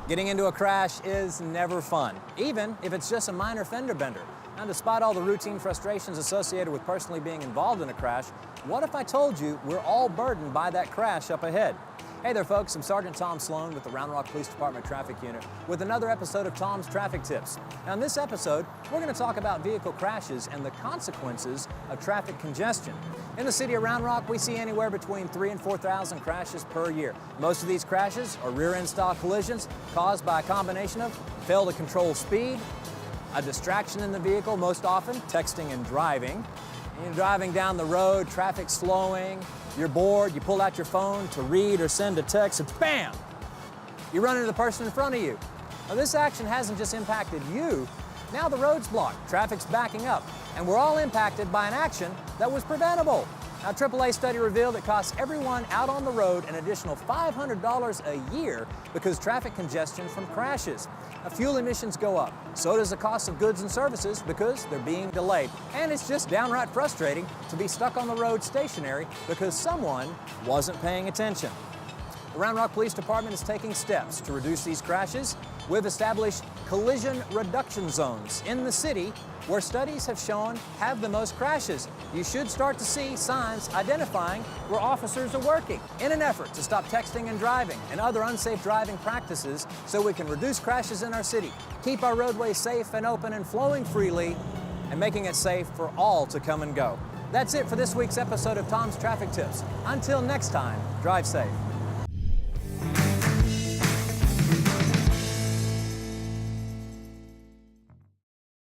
Getting into a crash is never fun, even if it's just a minor fender bender. Now, despite all the routine frustrations associated with personally being involved in a crash, what if I told you we're all burdened by that crash up ahead? Hey there folks, I'm Sergeant Tom Sloan with the Round Rock Police Department Traffic Unit with another episode of Tom's Traffic Tips. Now in this episode, we're going to talk about vehicle crashes and the consequences of traffic congestion. In the city of Round Rock, we see anywhere between 3,000 and 4,000 crashes per year. Most of these crashes are rear-end style collisions caused by a combination of fail to control speed, a distraction in the vehicle, most often texting and driving. You're driving down the road, traffic slowing, you're bored, you pull out your phone to read or send a text, it's BAM! You run into the person in front of you. Now this action hasn't just impacted you, now the road's blocked, traffic's backing up, and we're all impacted by an action that was preventable. Now, a AAA study revealed it costs everyone out on the road an additional $500 a year because traffic congestion from crashes. Now, fuel emissions go up. So does the cost of goods and services because they're being delayed. And it's just downright frustrating to be stuck on the road stationary because someone wasn't paying attention. The Round Rock Police Department is taking steps to reduce these crashes. We've established collision reduction zones in the city where studies have shown have the most crashes. You should start to see signs identifying where officers are working in an effort to stop texting and driving and other unsafe driving practices so we can reduce crashes in our city, keep our roadways safe and open and flowing freely, and making it safe for all to come and go. That's it for this week's episode of Tom's Traffic Tips. Until next time, drive safe.